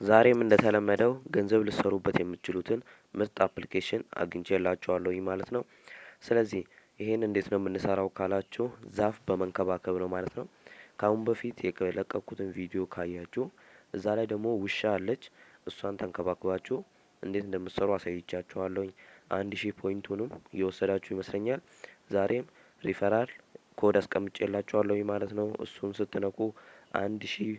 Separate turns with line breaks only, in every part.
ዛሬም እንደተለመደው ገንዘብ ልትሰሩበት የምትችሉትን ምርጥ አፕሊኬሽን አግኝቼላችኋለሁ ማለት ነው። ስለዚህ ይሄን እንዴት ነው የምንሰራው ካላችሁ ዛፍ በመንከባከብ ነው ማለት ነው። ከአሁን በፊት የለቀኩትን ቪዲዮ ካያችሁ እዛ ላይ ደግሞ ውሻ አለች። እሷን ተንከባክባችሁ እንዴት እንደምትሰሩ አሳይቻችኋለሁኝ። 1000 ፖይንቱንም እየወሰዳችሁ ይመስለኛል። ዛሬም ሪፈራል ኮድ አስቀምጬላችኋለሁኝ ማለት ነው። እሱን ስትነኩ 1000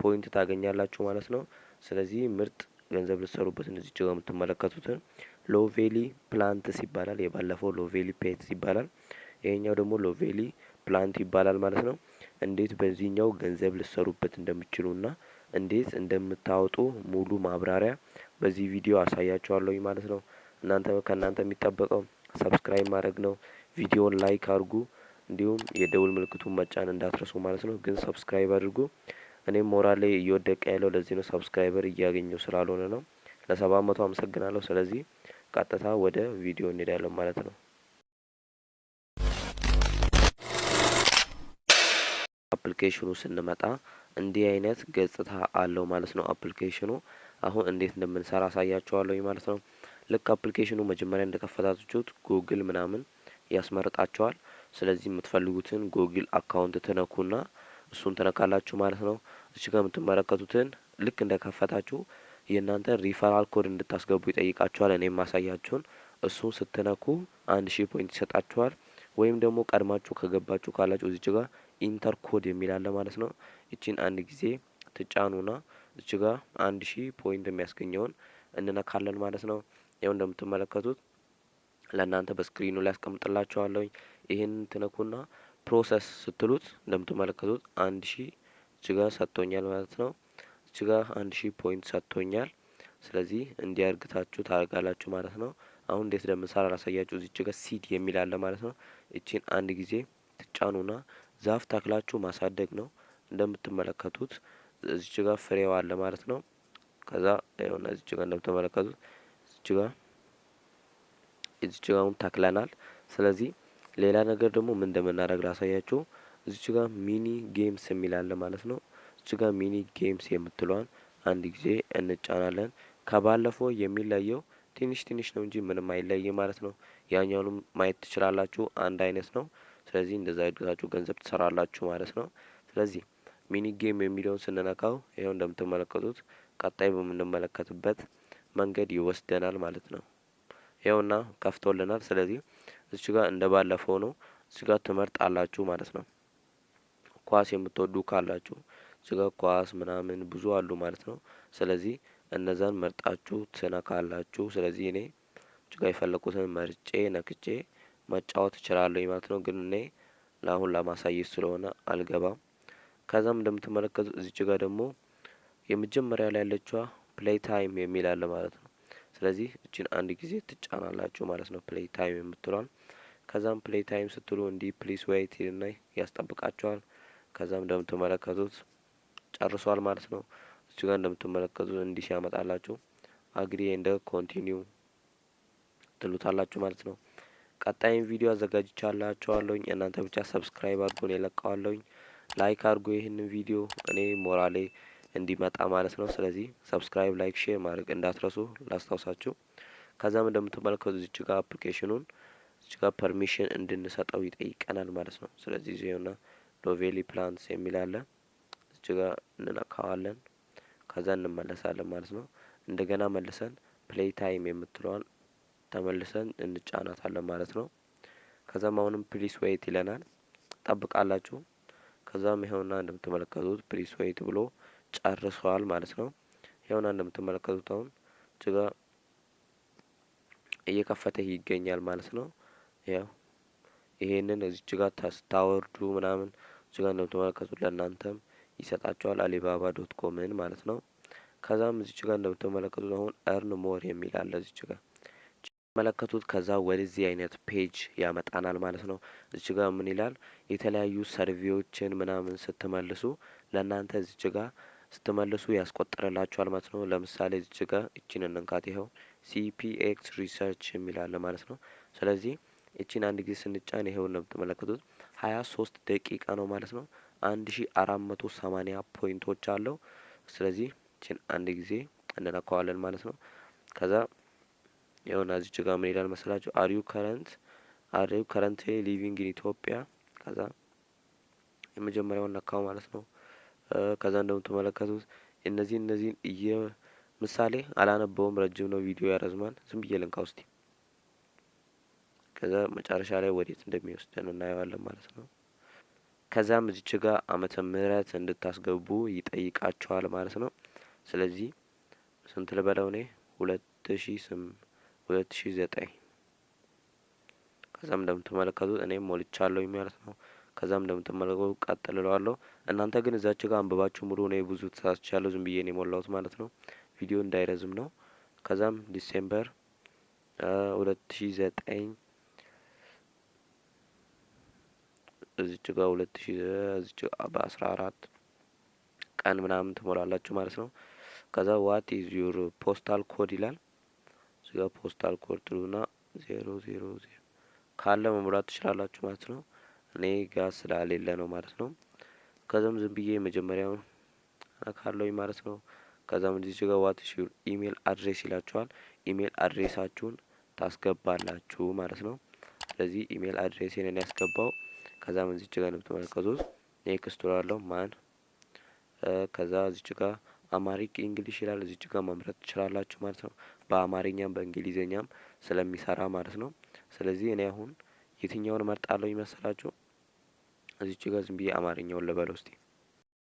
ፖይንት ታገኛላችሁ ማለት ነው። ስለዚህ ምርጥ ገንዘብ ልትሰሩበት እዚህ ጋር የምትመለከቱትን ሎቬሊ ፕላንትስ ይባላል። የባለፈው ሎቬሊ ፔትስ ይባላል። ይሄኛው ደግሞ ሎቬሊ ፕላንት ይባላል ማለት ነው። እንዴት በዚህኛው ገንዘብ ልትሰሩበት እንደምትችሉና እንዴት እንደምታወጡ ሙሉ ማብራሪያ በዚህ ቪዲዮ አሳያችኋለሁ ማለት ነው። ከእናንተ የሚጠበቀው ሰብስክራይብ ማድረግ ነው። ቪዲዮውን ላይክ አድርጉ፣ እንዲሁም የደውል ምልክቱን መጫን እንዳትረሱ ማለት ነው። ግን ሰብስክራይብ አድርጉ። እኔም ሞራል ላይ እየወደቀ ያለው ለዚህ ነው፣ ሰብስክራይበር እያገኘው ስላልሆነ ነው። ለ700 አመሰግናለሁ። ስለዚህ ቀጥታ ወደ ቪዲዮ እንሄዳለን ማለት ነው። አፕሊኬሽኑ ስንመጣ እንዲህ አይነት ገጽታ አለው ማለት ነው። አፕሊኬሽኑ አሁን እንዴት እንደምንሰራ አሳያችኋለሁ ማለት ነው። ልክ አፕሊኬሽኑ መጀመሪያ እንደከፈታችሁት ጉግል ምናምን ያስመርጣቸዋል። ስለዚህ የምትፈልጉትን ጉግል አካውንት ትነኩና እሱን ትነካላችሁ ማለት ነው። እዚህ ጋር የምትመለከቱትን ልክ እንደከፈታችሁ የእናንተ ሪፈራል ኮድ እንድታስገቡ ይጠይቃችኋል። እኔም ማሳያችሁን እሱን ስትነኩ 1000 ፖይንት ይሰጣችኋል። ወይም ደግሞ ቀድማችሁ ከገባችሁ ካላችሁ እዚች ጋር ኢንተር ኮድ የሚል አለ ማለት ነው። እቺን አንድ ጊዜ ትጫኑና እዚች ጋር 1000 ፖይንት የሚያስገኘውን እንነካለን ማለት ነው። ይኸው እንደምትመለከቱት ለእናንተ በስክሪኑ ላይ አስቀምጥላችኋለሁ። ይሄን ትነኩና ፕሮሰስ ስትሉት እንደምትመለከቱት 1000 እዚህ ጋር ሰጥቶኛል ማለት ነው። እዚህ ጋር 1000 ፖይንት ሰጥቶኛል። ስለዚህ እንዲያርግታችሁ ታደርጋላችሁ ማለት ነው። አሁን እንዴት እንደምንሰራ ላሳያችሁ። እዚች ጋር ሲድ የሚል አለ ማለት ነው። እቺን አንድ ጊዜ ትጫኑና ዛፍ ተክላችሁ ማሳደግ ነው። እንደምትመለከቱት እዚች ጋር ፍሬው አለ ማለት ነው። ከዛ ይኸውና እዚች ጋር እንደምትመለከቱት እዚች ጋር አሁን ተክለናል። ስለዚህ ሌላ ነገር ደግሞ ምን እንደምናደርግ ላሳያችሁ። እዚች ጋር ሚኒ ጌምስ የሚል አለ ማለት ነው። እዚች ጋር ሚኒ ጌምስ የምትለዋን አንድ ጊዜ እንጫናለን። ከባለፈው የሚለየው ትንሽ ትንሽ ነው እንጂ ምንም አይለይም ማለት ነው። ያኛውንም ማየት ትችላላችሁ፣ አንድ አይነት ነው። ስለዚህ እንደዛ አድርጋችሁ ገንዘብ ትሰራላችሁ ማለት ነው። ስለዚህ ሚኒ ጌም የሚለውን ስንነካው ይኸው እንደምትመለከቱት ቀጣይ በምንመለከትበት መንገድ ይወስደናል ማለት ነው። ይኸውና ከፍቶልናል። ስለዚህ እዚች ጋር እንደ ባለፈው ነው። እዚች ጋር ትመርጣላችሁ ማለት ነው። ኳስ የምትወዱ ካላችሁ እዚች ጋር ኳስ ምናምን ብዙ አሉ ማለት ነው። ስለዚህ እነዛን መርጣችሁ ትነካላችሁ። ስለዚህ እኔ እዚች ጋር የፈለኩትን መርጬ ነክቼ መጫወት እችላለሁ ማለት ነው። ግን እኔ ለአሁን ለማሳየት ስለሆነ አልገባም። ከዛም እንደምትመለከቱት እዚች ጋር ደግሞ የመጀመሪያ ላይ ያለችዋ ፕሌይ ታይም የሚል አለ ማለት ነው። ስለዚህ እችን አንድ ጊዜ ትጫናላችሁ ማለት ነው፣ ፕሌይ ታይም የምትሏል። ከዛም ፕሌይ ታይም ስትሉ እንዲህ ፕሊስ ዌይት እና ያስጠብቃቸዋል። ከዛም እንደምትመለከቱት ጨርሷል ማለት ነው። እዚህ ጋር እንደምትመለከቱት እንዲህ ሲያመጣላችሁ አግሪ እንደ ኮንቲኒው ትሉታላችሁ ማለት ነው። ቀጣይም ቪዲዮ አዘጋጅቻላችኋለሁኝ። እናንተ ብቻ ሰብስክራይብ አድርጉ፣ እኔ እለቀዋለሁኝ። ላይክ አድርጉ ይህንን ቪዲዮ እኔ ሞራሌ እንዲመጣ ማለት ነው። ስለዚህ ሰብስክራይብ፣ ላይክ፣ ሼር ማድረግ እንዳትረሱ ላስታውሳችሁ። ከዛም እንደምትመለከቱ እዚች ጋር አፕሊኬሽኑን እዚች ጋር ፐርሚሽን እንድንሰጠው ይጠይቀናል ማለት ነው። ስለዚህ ዚዮና ሎቬሊ ፕላንትስ የሚል አለ። እዚች ጋር እንነካዋለን። ከዛ እንመለሳለን ማለት ነው። እንደገና መልሰን ፕሌይ ታይም የምትለዋን ተመልሰን እንጫናታለን ማለት ነው። ከዛም አሁንም ፕሊስ ዌይት ይለናል። ጠብቃላችሁ። ከዛም ይኸውና እንደምትመለከቱት ፕሊስ ዌይት ብሎ ጨርሷል ማለት ነው። ይኸውና እንደምትመለከቱት አሁን እዚጋ እየከፈተ ይገኛል ማለት ነው። ያው ይሄንን እዚች ጋር ታወርዱ ምናምን እዚጋ እንደምትመለከቱት ለእናንተም ይሰጣቸዋል አሊባባ ዶት ኮምን ማለት ነው። ከዛም እዚች ጋር እንደምትመለከቱት አሁን እርን ሞር የሚል አለ እዚች ጋር መለከቱት። ከዛ ወደዚህ አይነት ፔጅ ያመጣናል ማለት ነው። እዚች ጋር ምን ይላል? የተለያዩ ሰርቬዎችን ምናምን ስትመልሱ ለእናንተ እዚች ጋር ስትመልሱ ያስቆጥርላችኋል ማለት ነው። ለምሳሌ እዚች ጋር እቺን እንንካት። ይኸው ሲፒኤክስ ሪሰርች የሚል አለ ማለት ነው። ስለዚህ እቺን አንድ ጊዜ ስንጫን ይኸው እንደምትመለከቱት 23 ደቂቃ ነው ማለት ነው። 1480 ፖይንቶች አለው። ስለዚህ እችን አንድ ጊዜ እንነካዋለን ማለት ነው። ከዛ የሆነ እዚች ጋር ምን ይላል መሰላችሁ? አር ዩ ከረንትሊ ሊቪንግ ኢን ኢትዮጵያ። ከዛ የመጀመሪያውን ነካው ማለት ነው። ከዛ እንደምትመለከቱት እነዚህን ምሳሌ አላነበውም፣ ረጅም ነው፣ ቪዲዮ ያረዝማል። ዝም ብዬ ልንካው እስቲ። ከዛ መጨረሻ ላይ ወዴት እንደሚወስደን እናየዋለን ማለት ነው። ከዛም እዚች ጋር ዓመተ ምህረት እንድታስገቡ ይጠይቃቸዋል ማለት ነው። ስለዚህ ስንት ልበለው እኔ 2009። ከዛም እንደምትመለከቱት እኔም ሞልቻለሁ ማለት ነው። ከዛም እንደምትመለከቱት ቀጥል እለዋለሁ። እናንተ ግን እዛች ጋር አንብባችሁ ሙሉ ነው። ብዙ ተሳስቻለሁ፣ ዝም ብዬ ነው የሞላሁት ማለት ነው፣ ቪዲዮ እንዳይረዝም ነው። ከዛም ዲሴምበር 2009 እዚች ጋር 2000 እዚች በ14 ቀን ምናምን ትሞላላችሁ ማለት ነው። ከዛ ዋት ኢዝ ዩር ፖስታል ኮድ ይላል። እዚህ ጋር ፖስታል ኮድ ትሉና 000 ካለ መሙላት ትችላላችሁ ማለት ነው። እኔ ጋር ስላሌለ ነው ማለት ነው። ከዛም ዝም ብዬ መጀመሪያውን ካለውኝ ማለት ነው። ከዛም እዚህ ጋር ዋት ኢዝ ዩር ኢሜል አድሬስ ይላችኋል። ኢሜል አድሬሳችሁን ታስገባላችሁ ማለት ነው። ስለዚህ ኢሜል አድሬሴን እኔ ያስገባው። ከዛም እዚች ጋር እንደምትመለከቱት ኔክስት እላለሁ ማን። ከዛ እዚች ጋር አማሪክ እንግሊሽ ይላል። እዚች ጋር መምረጥ ትችላላችሁ ማለት ነው። በአማርኛም በእንግሊዘኛም ስለሚሰራ ማለት ነው። ስለዚህ እኔ አሁን የትኛውን መርጣለሁ ይመስላችሁ? እዚች ጋር ዝም ብዬ አማርኛውን ልበለው እስቲ።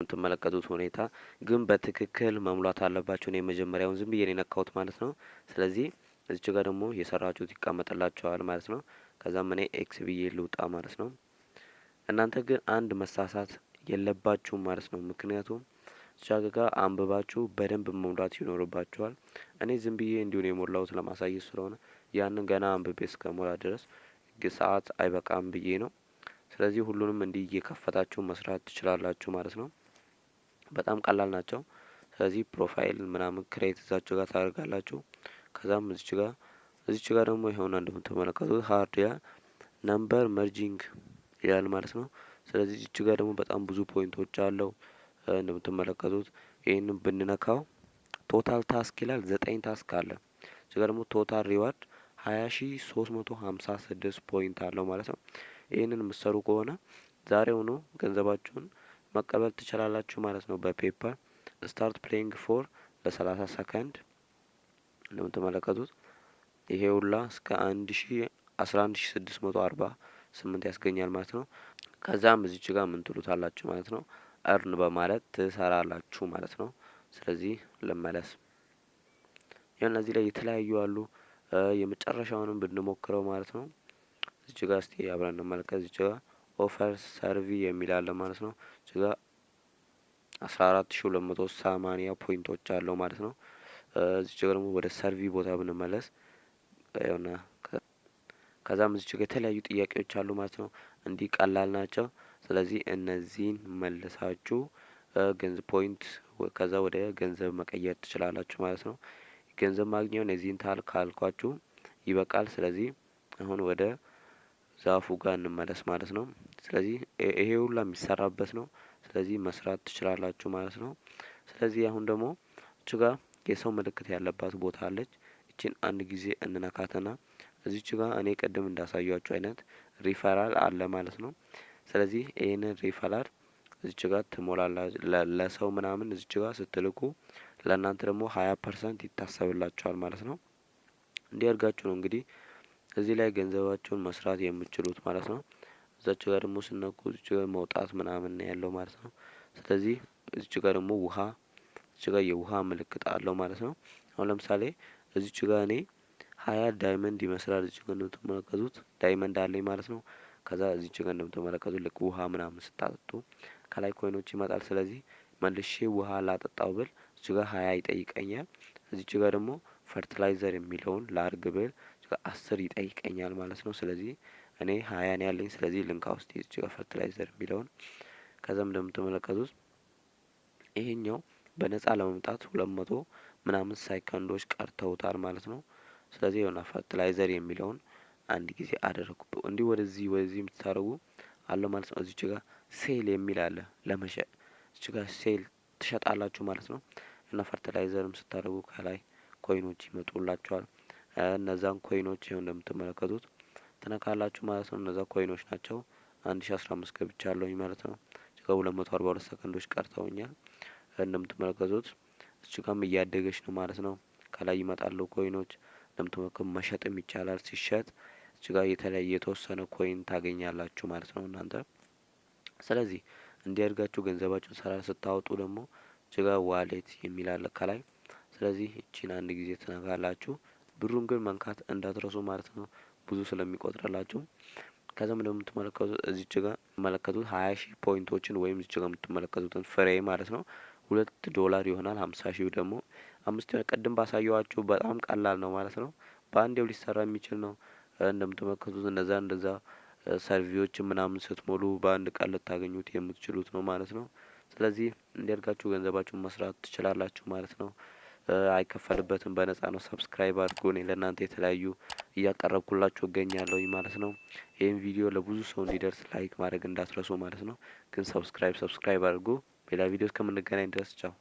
የምትመለከቱት ሁኔታ ግን በትክክል መሙላት አለባችሁ። እኔ መጀመሪያውን ዝም ብዬ ነው የነካሁት ማለት ነው። ስለዚህ እዚች ጋር ደግሞ የሰራችሁት ይቀመጥላችኋል ማለት ነው። ከዛም እኔ ኤክስ ብዬ ልውጣ ማለት ነው። እናንተ ግን አንድ መሳሳት የለባችሁም ማለት ነው። ምክንያቱም እዚጋ ጋር አንብባችሁ በደንብ መሙላት ይኖርባችኋል። እኔ ዝም ብዬ እንዲሁ ነው የሞላሁት ለማሳየት ስለሆነ ያንን ገና አንብቤ እስከሞላ ድረስ ሰዓት አይበቃም ብዬ ነው። ስለዚህ ሁሉንም እንዲህ እየከፈታችሁ መስራት ትችላላችሁ ማለት ነው። በጣም ቀላል ናቸው። ስለዚህ ፕሮፋይል ምናምን ክሬት እዛችሁ ጋር ታደርጋላችሁ። ከዛም እዚች ጋር ደግሞ ይኸውና እንደምትመለከቱት ሃርድያ ነምበር መርጂንግ ይላል ማለት ነው። ስለዚህ እዚች ጋር ደግሞ በጣም ብዙ ፖይንቶች አለው እንደምትመለከቱት። ይህንን ብንነካው ቶታል ታስክ ይላል 9 ታስክ አለ። እዚህ ጋር ደግሞ ቶታል ሪዋርድ 20,356 ፖይንት አለው ማለት ነው። ይህንን የምትሰሩ ከሆነ ዛሬውኑ ገንዘባችሁን መቀበል ትችላላችሁ ማለት ነው በፔፓል። ስታርት ፕሌይንግ ፎር ለ30 ሰከንድ እንደምትመለከቱት ይሄ ሁላ እስከ 11,648 ያስገኛል ማለት ነው። ከዛም እዚች ጋር ምን ትሉታላችሁ ማለት ነው፣ እርን በማለት ትሰራላችሁ ማለት ነው። ስለዚህ ልመለስ። ያው እነዚህ ላይ የተለያዩ አሉ። የመጨረሻውንም ብንሞክረው ማለት ነው። እዚች ጋር እስቲ አብረን እንመለከት። እዚች ጋር ኦፈር ሰርቪ የሚል አለ ማለት ነው። እዚች ጋር 14,280 ፖይንቶች አለው ማለት ነው። እዚች ጋር ደግሞ ወደ ሰርቪ ቦታ ብንመለስ የሆነ ከዛም እዚች ጋር የተለያዩ ጥያቄዎች አሉ ማለት ነው። እንዲህ ቀላል ናቸው። ስለዚህ እነዚህን መልሳችሁ ገንዘብ ፖይንት ከዛ ወደ ገንዘብ መቀየር ትችላላችሁ ማለት ነው። ገንዘብ ማግኘውን የዚህን ታህል ካልኳችሁ ይበቃል። ስለዚህ አሁን ወደ ዛፉ ጋር እንመለስ ማለት ነው። ስለዚህ ይሄ ሁላ የሚሰራበት ነው። ስለዚህ መስራት ትችላላችሁ ማለት ነው። ስለዚህ አሁን ደግሞ እቺ ጋር የሰው ምልክት ያለባት ቦታ አለች። እቺን አንድ ጊዜ እንነካትና እዚች ጋር እኔ ቅድም እንዳሳያችሁ አይነት ሪፈራል አለ ማለት ነው። ስለዚህ ይህንን ሪፈራል እዚች ጋር ትሞላላ ለሰው ምናምን እዚች ጋር ስትልኩ ለእናንተ ደግሞ 20% ይታሰብላችኋል ማለት ነው። እንዲህ አድርጋችሁ ነው እንግዲህ እዚህ ላይ ገንዘባችሁን መስራት የምትችሉት ማለት ነው። እዛች ጋር ደግሞ ስነኩ እዚች ጋር መውጣት ምናምን ያለው ማለት ነው። ስለዚህ እዚች ጋር ደግሞ ውሃ እዚች ጋር የውሃ ምልክት አለው ማለት ነው። አሁን ለምሳሌ እዚች ጋር እኔ 20 ዳይመንድ ይመስላል እዚች ጋር እንደምትመለከቱት ዳይመንድ አለኝ ማለት ነው። ከዛ እዚች ጋር እንደምትመለከቱት ልክ ውሃ ምናምን ስታጠጡ ከላይ ኮይኖች ይመጣል። ስለዚህ መልሼ ውሃ ላጠጣው ብል እዚች ጋር 20 ይጠይቀኛል። እዚች ጋር ደግሞ ፈርቲላይዘር የሚለውን ላርግ ብል 10 ይጠይቀኛል ማለት ነው። ስለዚህ እኔ 20 ነው ያለኝ። ስለዚህ ልንካ ውስጥ እዚች ጋር ፈርቲላይዘር የሚለውን ከዛም እንደምትመለከቱት ይሄኛው በነፃ ለመምጣት 200 ምናምን ሰከንዶች ቀርተውታል ማለት ነው። ስለዚህ የሆነ ፈርቲላይዘር የሚለውን አንድ ጊዜ አደረኩ። እንዲህ ወደዚህ የምታደርጉ አለ ማለት ነው። እዚች ጋር ሴል የሚል አለ ለመሸጥ። እዚች ጋር ሴል ትሸጣላችሁ ማለት ነው። እና ፈርቲላይዘርም ስታደርጉ ከላይ ኮይኖች ይመጡላቸዋል። እነዛን ኮይኖች ይኸው እንደምትመለከቱት ትነካላችሁ ማለት ነው። እነዛ ኮይኖች ናቸው። 1015 ገብቻለሁኝ ማለት ነው። እዚህ ጋር 242 ሰከንዶች ቀርተውኛል። እንደምትመለከቱት እዚህ ጋርም እያደገች ነው ማለት ነው። ከላይ ይመጣሉ ኮይኖች። እንደምትመለከቱት መሸጥም ይቻላል። ሲሸጥ እዚህ ጋር የተለያየ የተወሰነ ኮይን ታገኛላችሁ ማለት ነው እናንተ። ስለዚህ እንዲያድጋችሁ ገንዘባችሁን ሰራ ስታወጡ ደግሞ እዚህ ጋር ዋሌት የሚል አለ ከላይ። ስለዚህ እቺን አንድ ጊዜ ትነካላችሁ። ብሩን ግን መንካት እንዳትረሱ ማለት ነው፣ ብዙ ስለሚቆጥርላችሁ። ከዛም እንደምትመለከቱት እዚች ጋር የምትመለከቱት 20,000 ፖይንቶችን ወይም እዚች ጋር የምትመለከቱትን ፍሬ ማለት ነው $2 ይሆናል። 50,000 ደግሞ 5 ቅድም ባሳየዋችሁ በጣም ቀላል ነው ማለት ነው። በአንዴው ሊሰራ የሚችል ነው። እንደምትመለከቱት እንደዛ ሰርቪዎች ምናምን ስትሞሉ በአንድ ቀን ልታገኙት የምትችሉት ነው ማለት ነው። ስለዚህ እንዲያድጋችሁ ገንዘባችሁን መስራት ትችላላችሁ ማለት ነው። አይከፈልበትም፣ በነጻ ነው። ሰብስክራይብ አድርጉ። እኔ ለእናንተ የተለያዩ እያቀረብኩላችሁ እገኛለሁ ማለት ነው። ይህን ቪዲዮ ለብዙ ሰው እንዲደርስ ላይክ ማድረግ እንዳትረሱ ማለት ነው። ግን ሰብስክራይብ አድርጉ። ሌላ ቪዲዮ እስከምንገናኝ ድረስ ቻው።